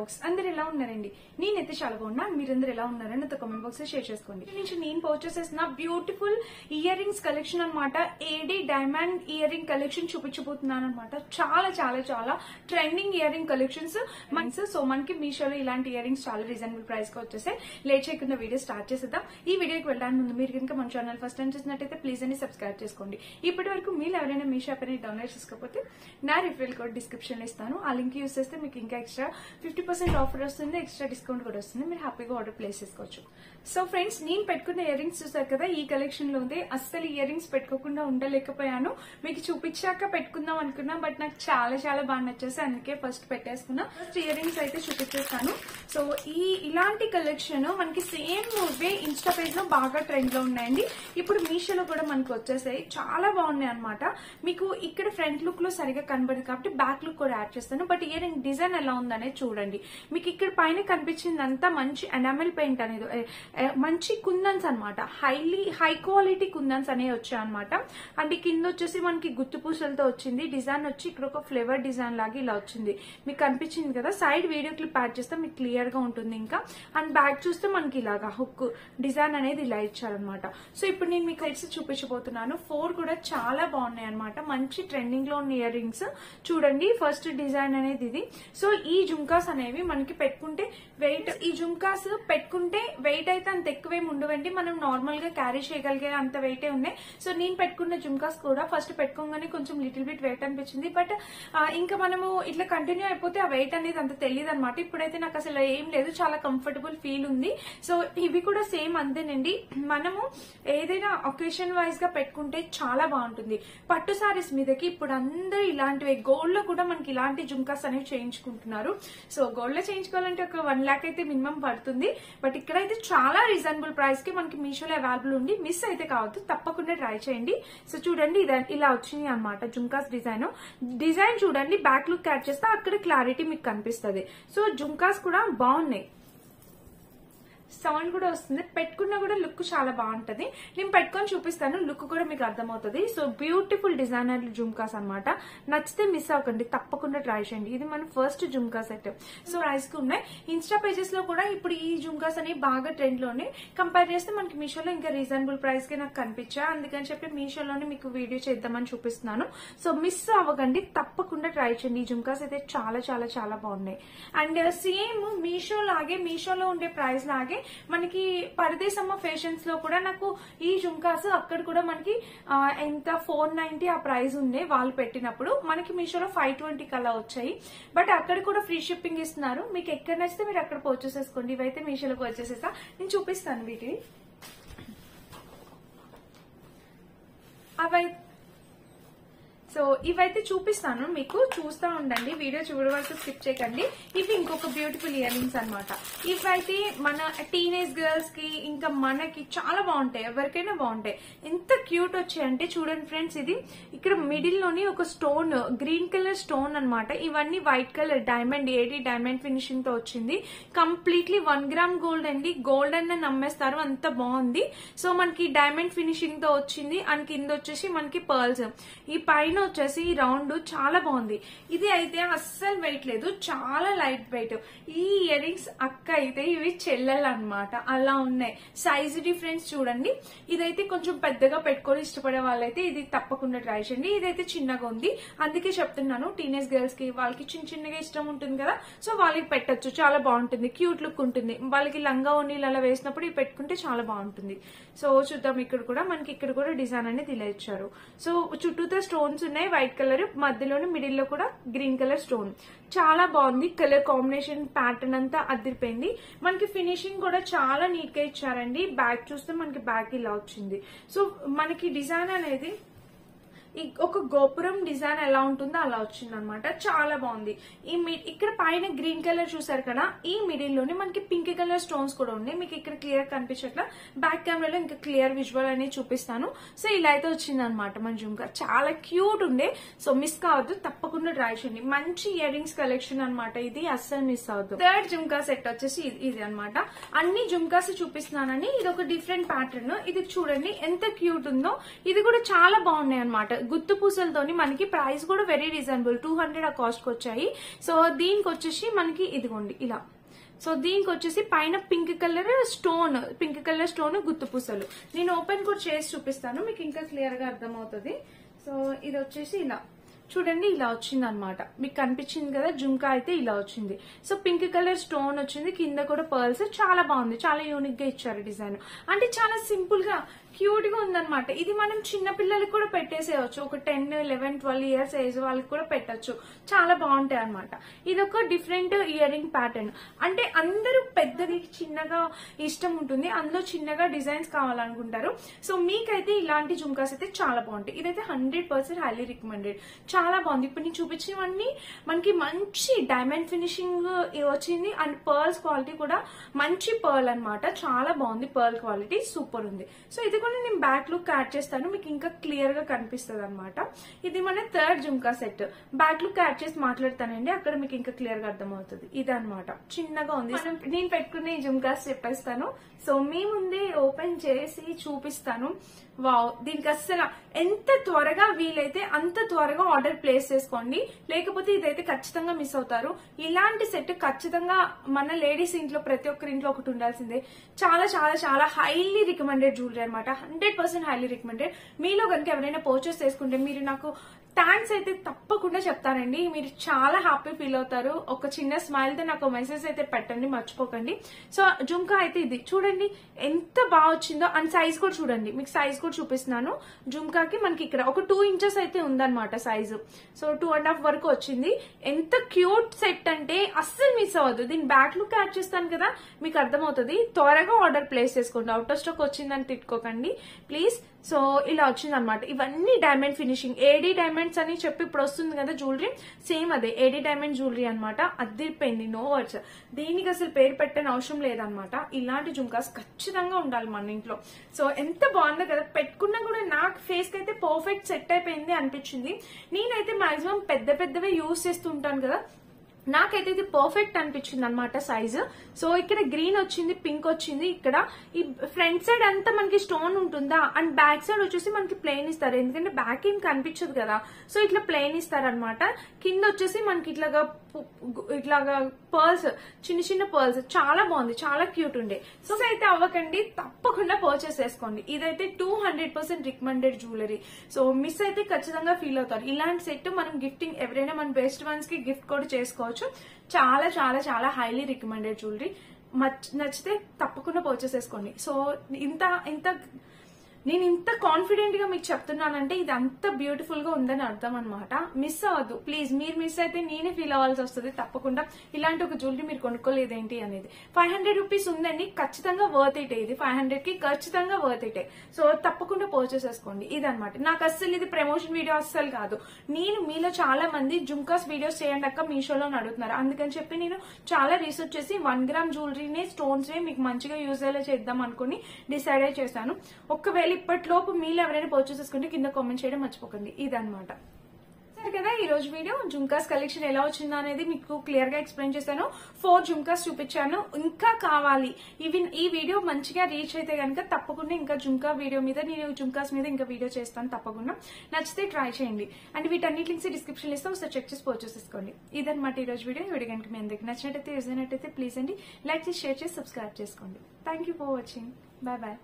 Vlogs. అందరు ఎలా ఉన్నారండి? నేనైతే చాలా బాగున్నా. మీరందరూ ఎలా ఉన్నారని నాతో కామెంట్ బాక్స్ లో షేర్ చేసుకోండి. నేను పర్చేస్ చేసిన బ్యూటిఫుల్ ఇయర్ రింగ్స్ కలెక్షన్ అనమాట. AD diamond ear ring collection చూపించబోతున్నాను అనమాట. చాలా చాలా చాలా trending ear ring collections so మనకి మీషోలో ఇలాంటి ఇయర్ రింగ్స్ చాలా రీజనబుల్ ప్రైస్ కి వచ్చేసాయి. లేట్ చేయకుండా వీడియో స్టార్ట్ చేసేద్దాం. ఈ వీడియోకి వెళ్ళడానికి ముందు మీరు కనుక మన ఛానల్ ఫస్ట్ టైం చూసినట్టయితే ప్లీజ్ అని సబ్స్క్రైబ్ చేసుకోండి. ఇప్పటి వరకు మీరు ఎవరైనా మీషో యాప్ అనేది డౌన్లోడ్ చేసుకోకపోతే నా రిఫరల్ కోడ్ డిస్క్రిప్షన్ లో ఇస్తాను. ఆ లింక్ యూజ్ చేస్తే మీకు ఇంకా ఎక్స్ట్రా 50% ఆఫర్ వస్తుంది, ఎక్స్ట్రా డిస్కౌంట్ కూడా వస్తుంది. మీరు హ్యాపీగా ఆర్డర్ ప్లేస్ చేసుకోవచ్చు. సో ఫ్రెండ్స్, నేను పెట్టుకున్న ఇయర్ రింగ్స్ చూసారు కదా, ఈ కలెక్షన్ లో ఉంది. అస్సలు ఇయర్ రింగ్స్ పెట్టుకోకుండా ఉండలేకపోయాను. మీకు చూపించాక పెట్టుకుందాం అనుకున్నా, బట్ నాకు చాలా చాలా బాగా నచ్చేసి అందుకే ఫస్ట్ పెట్టేసుకున్నా. ఫస్ట్ ఇయర్ రింగ్స్ అయితే చూపించేస్తాను. సో ఇలాంటి కలెక్షన్ మనకి సేమ్ వే ఇన్స్టా పేజ్ లో బాగా ట్రెండ్ లో ఉన్నాయండి. ఇప్పుడు మీషోలో కూడా మనకు వచ్చేసాయి. చాలా బాగున్నాయి అనమాట. మీకు ఇక్కడ ఫ్రంట్ లుక్ లో సరిగా కనబడదు కాబట్టి బ్యాక్ లుక్ కూడా యాడ్ చేస్తాను. బట్ ఇయర్ రింగ్ డిజైన్ ఎలా ఉందనేది చూడండి. మీకు ఇక్కడ పైన కనిపించిందంతా మంచి ఎనామెల్ పెయింట్ అనేది, మంచి కుందన్స్ అనమాట. హై క్వాలిటీ కుందన్స్ అనేవి వచ్చాయి అనమాట. అండ్ కింద వచ్చేసి మనకి గుత్తు పూసలతో వచ్చింది. డిజైన్ వచ్చి ఇక్కడ ఒక ఫ్లేవర్ డిజైన్ లాగా ఇలా వచ్చింది. మీకు కనిపించింది కదా, సైడ్ వీడియో క్లిప్ యాడ్ చేస్తే మీకు క్లియర్ గా ఉంటుంది. ఇంకా అండ్ బ్యాక్ చూస్తే మనకి ఇలాగా హుక్ డిజైన్ అనేది ఇలా ఇచ్చారనమాట. సో ఇప్పుడు నేను మీకు సెట్స్ చూపించబోతున్నాను. 4 కూడా చాలా బాగున్నాయి అనమాట. మంచి ట్రెండింగ్ లో ఉన్న ఇయర్ రింగ్స్ చూడండి. ఫస్ట్ డిజైన్ అనేది ఇది. సో ఈ జుంకాస్ అనేవి మనకి పెట్టుకుంటే వెయిట్, ఈ జుంకాస్ పెట్టుకుంటే వెయిట్ అయితే అంత ఎక్కువేమి ఉండవండి. మనం నార్మల్ గా క్యారీ చేయగలిగే అంత వెయిటే ఉన్నాయి. సో నేను పెట్టుకున్న జుంకాస్ కూడా ఫస్ట్ పెట్టుకోగానే కొంచెం లిటిల్ బిట్ వెయిట్ అనిపించింది. బట్ ఇంకా మనము ఇట్లా కంటిన్యూ అయిపోతే ఆ వెయిట్ అనేది అంత తెలియదు అనమాట. ఇప్పుడైతే నాకు అసలు ఏం లేదు, చాలా కంఫర్టబుల్ ఫీల్ ఉంది. సో ఇవి కూడా సేమ్ అంతేనండి. మనము ఏదైనా ఒకేషన్ వైజ్ గా పెట్టుకుంటే చాలా బాగుంటుంది. పట్టు సారీస్ మీదకి ఇప్పుడు అందరూ ఇలాంటివి, గోల్డ్ లో కూడా మనకి ఇలాంటి జుంకాస్ అనేవి చేయించుకుంటున్నారు. సో గోల్డ్ లో చేయించుకోవాలంటే ఒక 1 lakh అయితే మినిమం పడుతుంది. బట్ ఇక్కడైతే చాలా రీజనబుల్ ప్రైస్ కి మనకి మీషోలో అవైలబుల్ ఉంది. మిస్ అయితే కావద్దు, తప్పకుండా ట్రై చేయండి. సో చూడండి, ఇలా వచ్చింది అనమాట జుంకాస్ డిజైన్ చూడండి. బ్యాక్ లుక్ యాడ్ చేస్తే అక్కడ క్లారిటీ మీకు కనిపిస్తుంది. సో జుంకాస్ కూడా బాగున్నాయి. సౌండ్ కూడా వస్తుంది. పెట్టుకున్నా కూడా లుక్ చాలా బాగుంటది. నేను పెట్టుకొని చూపిస్తాను, లుక్ కూడా మీకు అర్థమవుతుంది. సో బ్యూటిఫుల్ డిజైనర్ జుమ్కాస్ అనమాట. నచ్చితే మిస్ అవ్వకండి, తప్పకుండా ట్రై చేయండి. ఇది మన first jhumka set. So price కి ఉన్నాయి. ఇన్స్టా పేజెస్ లో కూడా ఇప్పుడు ఈ జుమ్కాస్ అనేవి బాగా ట్రెండ్ లోనే. కంపేర్ చేస్తే మనకి మీషోలో ఇంకా రీజనబుల్ ప్రైస్ కి నాకు కనిపించా. అందుకని చెప్పి మీషోలోనే మీకు వీడియో చేద్దామని చూపిస్తున్నాను. సో మిస్ అవ్వకండి, తప్పకుండా ట్రై చేయండి. ఈ జుమ్కాస్ అయితే చాలా చాలా చాలా బాగున్నాయి. అండ్ సేమ్ మీషోలో ఉండే ప్రైస్ లాగే మనకి పరదేశమ్మ ఫ్యాషన్స్ లో కూడా నాకు ఈ జుంకాస్ అక్కడ కూడా మనకి ఎంత 490 ఆ ప్రైస్ ఉండే వాళ్ళు పెట్టినప్పుడు. మనకి మీషోలో 520 కల్లా వచ్చాయి. బట్ అక్కడ కూడా ఫ్రీ షిప్పింగ్ ఇస్తున్నారు. మీకు ఎక్కడ నచ్చితే మీరు అక్కడ పర్చేస్ చేసుకోండి. ఇవైతే మీషోలోకి వచ్చేసేసా. నేను చూపిస్తాను వీటిని. సో ఇవైతే చూపిస్తాను మీకు, చూస్తూ ఉండండి. వీడియో చూడడం వరకు స్కిప్ చేయకండి. ఇవి ఇంకొక బ్యూటిఫుల్ ఇయర్ రింగ్స్ అనమాట. ఇవైతే మన టీనేజ్ గర్ల్స్ కి ఇంకా మనకి చాలా బాగుంటాయి, ఎవరికైనా బాగుంటాయి. ఎంత క్యూట్ వచ్చాయంటే చూడండి ఫ్రెండ్స్. ఇది ఇక్కడ మిడిల్ లోని ఒక స్టోన్, గ్రీన్ కలర్ స్టోన్ అనమాట. ఇవన్నీ white colour diamond, AD diamond finishing తో వచ్చింది. కంప్లీట్లీ 1 gram గోల్డ్ అండి. గోల్డ్ అన్న నమ్మేస్తారు, అంత బాగుంది. సో మనకి డైమండ్ ఫినిషింగ్ తో వచ్చింది. అండ్ కింద వచ్చేసి మనకి పర్ల్స్. ఈ పైన వచ్చేసి రౌండ్ చాలా బాగుంది. ఇది అయితే అస్సలు వెయిట్ లేదు, చాలా లైట్ వెయిట్. ఈ ఇయర్ రింగ్స్ అక్క అయితే ఇవి చెల్లెలు అనమాట, అలా ఉన్నాయి. సైజ్ డిఫరెన్స్ చూడండి. ఇదైతే కొంచెం పెద్దగా పెట్టుకొని ఇష్టపడే వాళ్ళైతే ఇది తప్పకుండా ట్రై చేయండి. ఇదైతే చిన్నగా ఉంది, అందుకే చెప్తున్నాను. టీనేజ్ గర్ల్స్ కి వాళ్ళకి చిన్నగా ఇష్టం ఉంటుంది కదా, సో వాళ్ళకి పెట్టచ్చు. చాలా బాగుంటుంది, క్యూట్ లుక్ ఉంటుంది. వాళ్ళకి లంగా ఓణీలు అలా వేసినప్పుడు ఇవి పెట్టుకుంటే చాలా బాగుంటుంది. సో చూద్దాం. ఇక్కడ కూడా మనకి ఇక్కడ కూడా డిజైన్ అనేది ఇలా ఇచ్చారు. సో చుట్టూతో స్టోన్స్ ఉన్నాయి, వైట్ కలర్, మధ్యలోనే మిడిల్ లో కూడా గ్రీన్ కలర్ స్టోన్. చాలా బాగుంది. కలర్ కాంబినేషన్ ప్యాటర్న్ అంతా అదిరిపోయింది. మనకి ఫినిషింగ్ కూడా చాలా నీట్ గా ఇచ్చారండి. బ్యాక్ చూస్తే మనకి బ్యాక్ ఇలా వచ్చింది. సో మనకి డిజైన్ అనేది ఒక గోపురం డిజైన్ ఎలా ఉంటుందో అలా వచ్చింది అనమాట. చాలా బాగుంది. ఇక్కడ పైన గ్రీన్ కలర్ చూసారు కదా, ఈ మిడిల్ లోనే మనకి పింక్ కలర్ స్టోన్స్ కూడా ఉన్నాయి. మీకు ఇక్కడ క్లియర్ కనిపించట్లా, బ్యాక్ కెమెరాలో ఇంకా క్లియర్ విజువల్ అనేది చూపిస్తాను. సో ఇలా అయితే వచ్చింది అనమాట మన జుంకా. చాలా క్యూట్ ఉండే. సో మిస్ కావద్దు, తప్పకుండా ట్రై చేయండి. మంచి ఇయర్ రింగ్స్ కలెక్షన్ అనమాట ఇది, అస్సలు మిస్ అవద్దు. థర్డ్ జుంకా సెట్ వచ్చేసి ఇది అనమాట. అన్ని జుంకాస్ చూపిస్తున్నానని ఇది ఒక డిఫరెంట్ ప్యాటర్న్. ఇది చూడండి ఎంత క్యూట్ ఉందో. ఇది కూడా చాలా బాగున్నాయి అనమాట. గుత్తు పూసలతోని మనకి ప్రైస్ కూడా వెరీ రీజనబుల్ 200 ఆ కాస్ట్ కి వచ్చాయి. సో దీనికి వచ్చేసి మనకి ఇదిగోండి ఇలా. సో దీనికి వచ్చేసి పైన పింక్ కలర్ స్టోన్ గుత్తు పూసలు. నేను ఓపెన్ కూడా చేసి చూపిస్తాను, మీకు ఇంకా క్లియర్ గా అర్థమవుతుంది. సో ఇది వచ్చేసి ఇలా చూడండి, ఇలా వచ్చింది అనమాట. మీకు కనిపించింది కదా, జుంకా అయితే ఇలా వచ్చింది. సో పింక్ కలర్ స్టోన్ వచ్చింది, కింద కూడా పర్ల్స్. చాలా బాగుంది, చాలా యూనిక్ గా ఇచ్చారు డిజైన్. అంటే చాలా సింపుల్ గా క్యూట్ గా ఉందన్నమాట. ఇది మనం చిన్న పిల్లలకి కూడా పెట్టేసేయచ్చు, ఒక 10, 11, 12 ఇయర్స్ ఏజ్ వాళ్ళకి కూడా పెట్టచ్చు. చాలా బాగుంటాయి అనమాట. ఇది ఒక డిఫరెంట్ ఇయర్ రింగ్ ప్యాటర్న్. అంటే అందరూ పెద్దది చిన్నగా ఇష్టం ఉంటుంది, అందులో చిన్నగా డిజైన్స్ కావాలనుకుంటారు. సో మీకైతే ఇలాంటి జుంకాస్ అయితే చాలా బాగుంటాయి. ఇదైతే 100% హైలీ రికమెండెడ్. చాలా బాగుంది. ఇప్పుడు నేను చూపించినవన్నీ మనకి మంచి డైమండ్ ఫినిషింగ్ వచ్చింది, అండ్ పర్ల్స్ క్వాలిటీ కూడా మంచి పర్ల్ అన్నమాట. చాలా బాగుంది, పర్ల్ క్వాలిటీ సూపర్ ఉంది. సో ఇది కూడా నేను బ్యాక్ లుక్ యాడ్ చేస్తాను, మీకు ఇంకా క్లియర్ గా కనిపిస్తుంది అనమాట. ఇది మన థర్డ్ జుంకా సెట్. బ్యాక్ లుక్ యాడ్ చేసి మాట్లాడతానండి, అక్కడ మీకు ఇంకా క్లియర్ గా అర్థమవుతుంది. ఇదన్నమాట, చిన్నగా ఉంది. నేను పెట్టుకునే జుంకాస్ చెప్పేస్తాను. సో మీ ముందే ఓపెన్ చేసి చూపిస్తాను. వావ్, దీనికి అస్సలు ఎంత త్వరగా వీలైతే అంత త్వరగా ఆర్డర్ ప్లేస్ చేసుకోండి, లేకపోతే ఇదైతే ఖచ్చితంగా మిస్ అవుతారు. ఇలాంటి సెట్ ఖచ్చితంగా మన లేడీస్ ఇంట్లో ప్రతి ఒక్కరి ఇంట్లో ఒకటి ఉండాల్సిందే. చాలా చాలా చాలా హైలీ రికమెండెడ్ జ్యువెలరీ అనమాట. 100% హైలీ రికమెండెడ్. మీలో కనుక ఎవరైనా పర్చేస్ చేసుకుంటే మీరు నాకు థ్యాంక్స్ అయితే తప్పకుండా చెప్తానండి. మీరు చాలా హ్యాపీ ఫీల్ అవుతారు. ఒక చిన్న స్మైల్ తో నాకు మెసేజ్ అయితే పెట్టండి, మర్చిపోకండి. సో జుంకా అయితే ఇది చూడండి ఎంత బాగా వచ్చిందో, అండ్ సైజ్ కూడా చూడండి, మీకు సైజ్ కూడా చూపిస్తున్నాను. జుంకాకి మనకి ఇక్కడ ఒక 2 ఇంచెస్ అయితే ఉందన్నమాట సైజు. సో 2.5 వరకు వచ్చింది. ఎంత క్యూట్ సెట్ అంటే అస్సలు మిస్ అవ్వద్దు. దీని బ్యాక్ లుక్ యాడ్ చేస్తాను కదా, మీకు అర్థమవుతుంది. త్వరగా ఆర్డర్ ప్లేస్ చేసుకోండి, అవుట్ ఆఫ్ స్టాక్ వచ్చిందని తిట్టుకోకండి ప్లీజ్. సో ఇలా వచ్చింది అనమాట. ఇవన్నీ డైమండ్ ఫినిషింగ్, ఏడీ డైమండ్స్ అని చెప్పి ఇప్పుడు వస్తుంది కదా జ్యువెలరీ, సేమ్ అదే ఏడీ డైమండ్ జ్యువెలరీ అనమాట. అదిరిపోయింది, నో వర్డ్స్. దీనికి అసలు పేరు పెట్టని అవసరం లేదనమాట. ఇలాంటి జుంకాస్ ఖచ్చితంగా ఉండాలి మన ఇంట్లో. సో ఎంత బాగుందో కదా, పెట్టుకున్నా కూడా నాకు ఫేస్ కి అయితే పర్ఫెక్ట్ సెట్ అయిపోయింది అనిపించింది. నేనైతే మాక్సిమం పెద్దవే యూజ్ చేస్తుంటాను కదా, నాకైతే ఇది పర్ఫెక్ట్ అనిపించింది అనమాట సైజు. సో ఇక్కడ గ్రీన్ వచ్చింది, పింక్ వచ్చింది. ఇక్కడ ఈ ఫ్రంట్ సైడ్ అంతా మనకి స్టోన్ ఉంటుందా, అండ్ బ్యాక్ సైడ్ వచ్చేసి మనకి ప్లెయిన్ ఇస్తారు, ఎందుకంటే బ్యాక్ ఏం కనిపించదు కదా. సో ఇట్లా ప్లెయిన్ ఇస్తారనమాట. కింద వచ్చేసి మనకి ఇట్లాగా పర్ల్స్, చిన్న పర్ల్స్. చాలా బాగుంది, చాలా క్యూట్ ఉండే. సో అయితే అవ్వకండి, తప్పకుండా పర్చేస్ చేసుకోండి. ఇదైతే 200% రికమెండెడ్ జ్యువెలరీ. సో మిస్ అయితే ఖచ్చితంగా ఫీల్ అవుతారు. ఇలాంటి సెట్ మనం గిఫ్టింగ్ ఎవరైనా మన బెస్ట్ వన్స్ కి గిఫ్ట్ కూడా చేసుకోవచ్చు. చాలా చాలా చాలా హైలీ రికమెండెడ్ జ్యువెలరీ. నచ్చితే తప్పకుండా పర్చేస్ చేసుకోండి. సో నేను ఇంత కాన్ఫిడెంట్ గా మీకు చెప్తున్నానంటే ఇది అంత బ్యూటిఫుల్ గా ఉందని అర్థం అనమాట. మిస్ అవ్వద్దు ప్లీజ్. మీరు మిస్ అయితే నేనే ఫీల్ అవ్వాల్సి వస్తుంది తప్పకుండా. ఇలాంటి ఒక జ్యువెలరీ మీరు కొనుక్కోలేదేంటి అనేది. 500 రూపీస్ ఉందండి, ఖచ్చితంగా వర్త్ ఇటే. ఇది 500 కి ఖచ్చితంగా వర్త్ ఇటే. సో తప్పకుండా పర్చేస్ చేసుకోండి. ఇదనమాట. నాకు అస్సలు ఇది ప్రమోషన్ వీడియో అస్సలు కాదు. నేను మీలో చాలా మంది జుంకాస్ వీడియోస్ చేయండి అక్క మీషోలో అడుగుతున్నారు, అందుకని చెప్పి నేను చాలా రీసెర్చ్ చేసి 1 గ్రామ్ జ్యువెలరీనే స్టోన్స్ మీకు మంచిగా యూజ్ అయ్యేలా చేద్దాం అనుకుని డిసైడ్ అయి చేశాను. ఒకవేళ ఇప్పటిలోపు మీరు ఎవరైనా పర్చేస్ చేసుకుంటే కింద కామెంట్ చేయడం మర్చిపోకండి. ఇదన్నమాట. సరే కదా, ఈ రోజు వీడియో జుంకాస్ కలెక్షన్ ఎలా వచ్చిందో అనేది మీకు క్లియర్ గా ఎక్స్ప్లెయిన్ చేశాను. 4 జుంకాస్ చూపించాను. ఇంకా కావాలి, ఈ వీడియో మంచిగా రీచ్ అయితే కనుక తప్పకుండా ఇంకా జుంకా వీడియో మీద, నేను జుంకాస్ మీద ఇంకా వీడియో చేస్తాను తప్పకుండా. నచ్చితే ట్రై చేయండి. అండ్ వీటన్నిటి లింక్స్ డిస్క్రిప్షన్ ఇస్తాం, ఒకసారి చెక్ చేసి పర్చేస్ చేసుకోండి. ఇదన్నమాట ఈ రోజు వీడియో. వీడియో కనుక మీ అందరికి నచ్చినట్టయితే యూజ్ అయినట్టయితే ప్లీజ్ అండి లైక్ చేసి, షేర్ చేసి, సబ్స్క్రైబ్ చేసుకోండి. Thank you for watching. Bye bye.